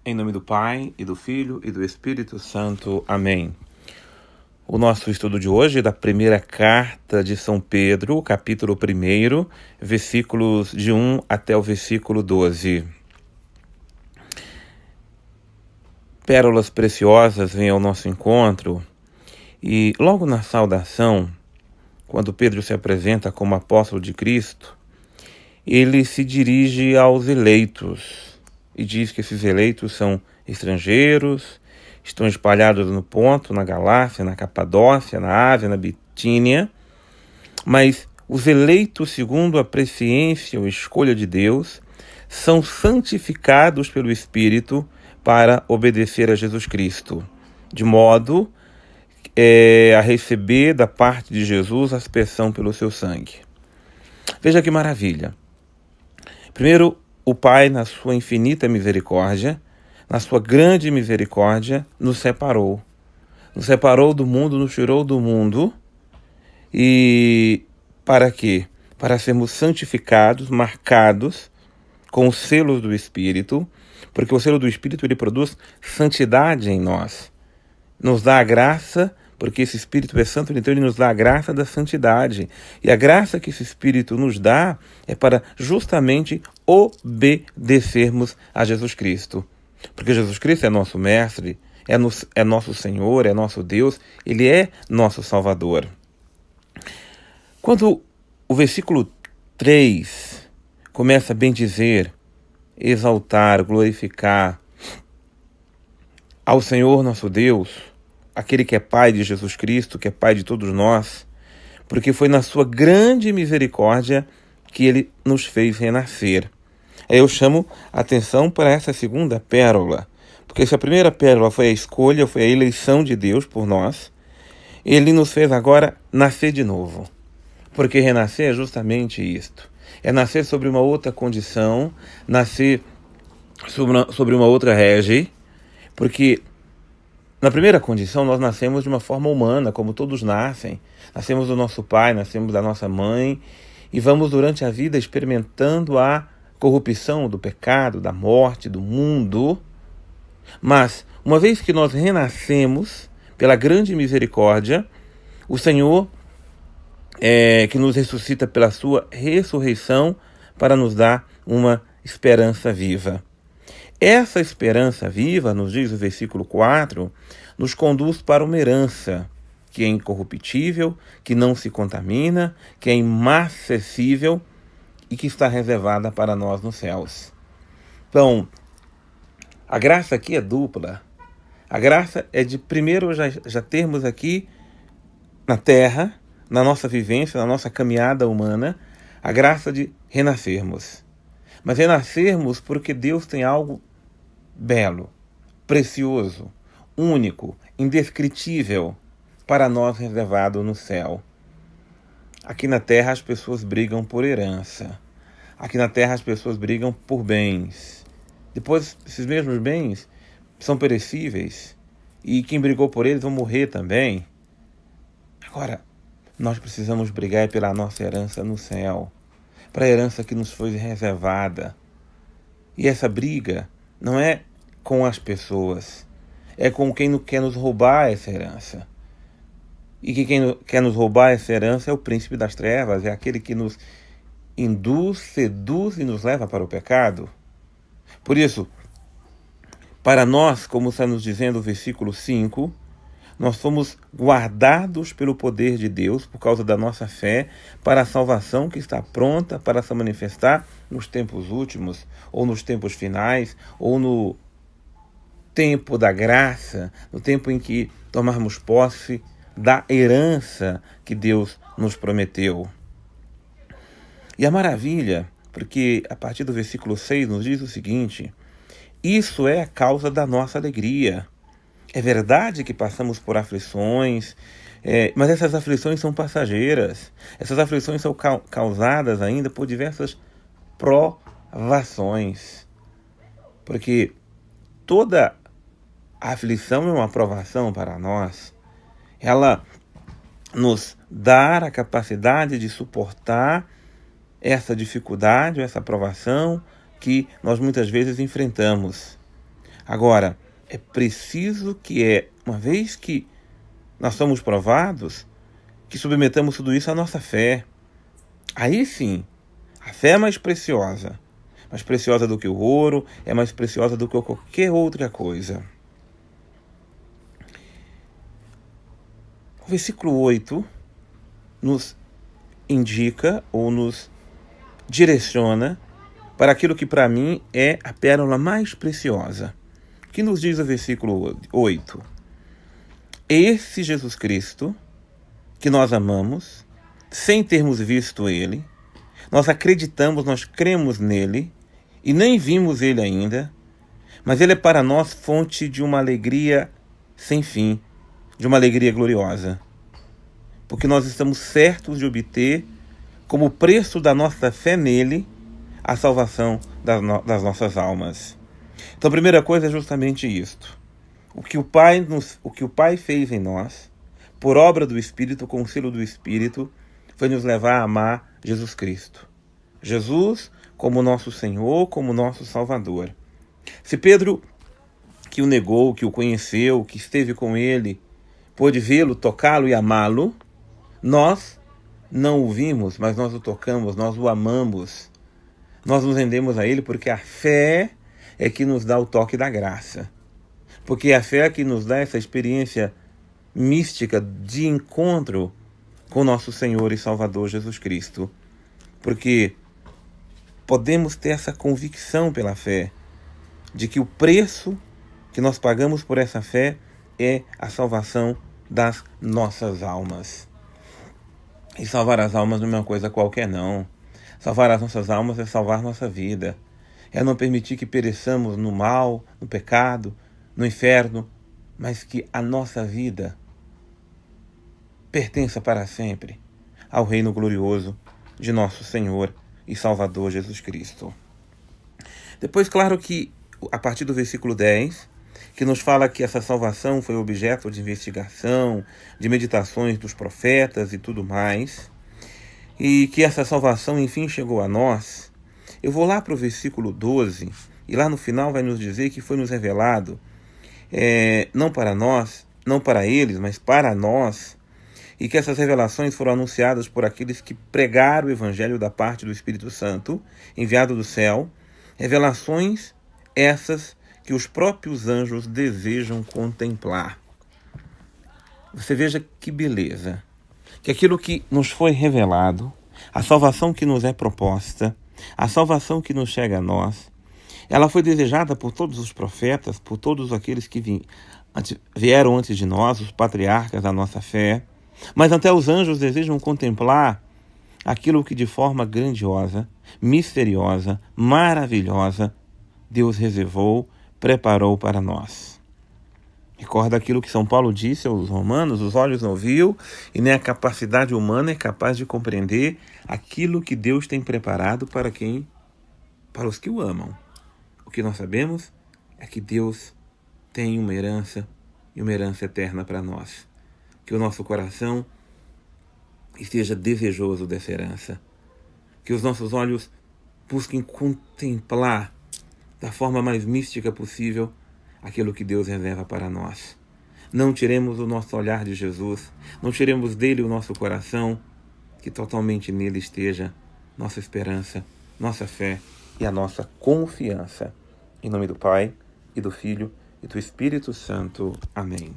Em nome do Pai, e do Filho, e do Espírito Santo. Amém. O nosso estudo de hoje é da primeira carta de São Pedro, capítulo 1, versículos de 1 até o versículo 12. Pérolas preciosas vêm ao nosso encontro e logo na saudação, quando Pedro se apresenta como apóstolo de Cristo, ele se dirige aos eleitos e diz que esses eleitos são estrangeiros, estão espalhados no Ponto, na Galácia, na Capadócia, na Ásia, na Bitínia, mas os eleitos, segundo a presciência ou escolha de Deus, são santificados pelo Espírito para obedecer a Jesus Cristo, de modo a receber da parte de Jesus a aspersão pelo seu sangue. Veja que maravilha. Primeiro, o Pai, na sua infinita misericórdia, na sua grande misericórdia, nos separou. Nos separou do mundo, nos tirou do mundo. E para quê? Para sermos santificados, marcados com os selos do Espírito, porque o selo do Espírito ele produz santidade em nós. Nos dá a graça, porque esse Espírito é santo, então ele nos dá a graça da santidade. E a graça que esse Espírito nos dá é para justamente obedecermos a Jesus Cristo. Porque Jesus Cristo é nosso Mestre, é nosso Senhor, é nosso Deus, Ele é nosso Salvador. Quando o versículo 3 começa a bem dizer, exaltar, glorificar ao Senhor nosso Deus, aquele que é Pai de Jesus Cristo, que é Pai de todos nós, porque foi na sua grande misericórdia que Ele nos fez renascer. Aí eu chamo a atenção para essa segunda pérola, porque se a primeira pérola foi a escolha, foi a eleição de Deus por nós, Ele nos fez agora nascer de novo. Porque renascer é justamente isto. É nascer sobre uma outra condição, nascer sobre uma outra rege, porque na primeira condição nós nascemos de uma forma humana, como todos nascem. Nascemos do nosso pai, nascemos da nossa mãe, e vamos durante a vida experimentando a corrupção do pecado, da morte, do mundo. Mas, uma vez que nós renascemos, pela grande misericórdia, o Senhor que nos ressuscita pela sua ressurreição para nos dar uma esperança viva. Essa esperança viva, nos diz o versículo 4, nos conduz para uma herança que é incorruptível, que não se contamina, que é imacessível e que está reservada para nós nos céus. Então, a graça aqui é dupla. A graça é de primeiro já termos aqui na terra, na nossa vivência, na nossa caminhada humana, a graça de renascermos. Mas renascermos porque Deus tem algo belo, precioso, único, indescritível para nós reservado no céu. Aqui na terra as pessoas brigam por herança. Aqui na terra as pessoas brigam por bens. Depois esses mesmos bens são perecíveis e quem brigou por eles vão morrer também. Agora, nós precisamos brigar pela nossa herança no céu, para a herança que nos foi reservada. E essa briga não é com as pessoas, é com quem quer nos roubar essa herança. E que quem quer nos roubar essa herança é o príncipe das trevas, é aquele que nos induz, seduz e nos leva para o pecado. Por isso, para nós, como está nos dizendo o versículo 5, nós somos guardados pelo poder de Deus por causa da nossa fé para a salvação que está pronta para se manifestar nos tempos últimos, ou nos tempos finais, ou no tempo da graça, no tempo em que tomarmos posse da herança que Deus nos prometeu. E a maravilha, porque a partir do versículo 6 nos diz o seguinte: isso é a causa da nossa alegria. É verdade que passamos por aflições, mas essas aflições são passageiras. Essas aflições são causadas ainda por diversas provações. Porque toda aflição é uma provação para nós. Ela nos dá a capacidade de suportar essa dificuldade, essa provação que nós muitas vezes enfrentamos. Agora, é preciso uma vez que nós somos provados, que submetamos tudo isso à nossa fé. Aí sim, a fé é mais preciosa do que o ouro, é mais preciosa do que qualquer outra coisa. O versículo 8 nos indica ou nos direciona para aquilo que para mim é a pérola mais preciosa. O que nos diz o versículo 8? Esse Jesus Cristo, que nós amamos, sem termos visto Ele, nós acreditamos, nós cremos nele, e nem vimos Ele ainda, mas Ele é para nós fonte de uma alegria sem fim, de uma alegria gloriosa, porque nós estamos certos de obter, como preço da nossa fé nele, a salvação das nossas almas. Então a primeira coisa é justamente isto. O que o Pai fez em nós, por obra do Espírito, com o selo do Espírito, foi nos levar a amar Jesus Cristo. Jesus como nosso Senhor, como nosso Salvador. Se Pedro, que o negou, que o conheceu, que esteve com ele, pôde vê-lo, tocá-lo e amá-lo, nós não o vimos, mas nós o tocamos, nós o amamos. Nós nos rendemos a ele porque a fé é que nos dá o toque da graça. Porque a fé é que nos dá essa experiência mística de encontro com nosso Senhor e Salvador Jesus Cristo. Porque podemos ter essa convicção pela fé de que o preço que nós pagamos por essa fé é a salvação das nossas almas. E salvar as almas não é uma coisa qualquer, não. Salvar as nossas almas é salvar nossa vida. É não permitir que pereçamos no mal, no pecado, no inferno, mas que a nossa vida pertença para sempre ao reino glorioso de nosso Senhor e Salvador Jesus Cristo. Depois, claro que a partir do versículo 10, que nos fala que essa salvação foi objeto de investigação, de meditações dos profetas e tudo mais, e que essa salvação enfim chegou a nós. Eu vou lá para o versículo 12, e lá no final vai nos dizer que foi nos revelado, não para nós, não para eles, mas para nós, e que essas revelações foram anunciadas por aqueles que pregaram o evangelho da parte do Espírito Santo, enviado do céu, revelações essas que os próprios anjos desejam contemplar. Você veja que beleza, que aquilo que nos foi revelado, a salvação que nos é proposta, a salvação que nos chega a nós, ela foi desejada por todos os profetas, por todos aqueles que vieram antes de nós, os patriarcas da nossa fé, mas até os anjos desejam contemplar aquilo que de forma grandiosa, misteriosa, maravilhosa, Deus reservou, preparou para nós. Recorda aquilo que São Paulo disse aos romanos: os olhos não viu e nem a capacidade humana é capaz de compreender aquilo que Deus tem preparado para quem? Para os que o amam. O que nós sabemos é que Deus tem uma herança e uma herança eterna para nós. Que o nosso coração esteja desejoso dessa herança. Que os nossos olhos busquem contemplar da forma mais mística possível aquilo que Deus reserva para nós. Não tiremos o nosso olhar de Jesus, não tiremos dele o nosso coração, que totalmente nele esteja nossa esperança, nossa fé e a nossa confiança. Em nome do Pai, e do Filho, e do Espírito Santo. Amém.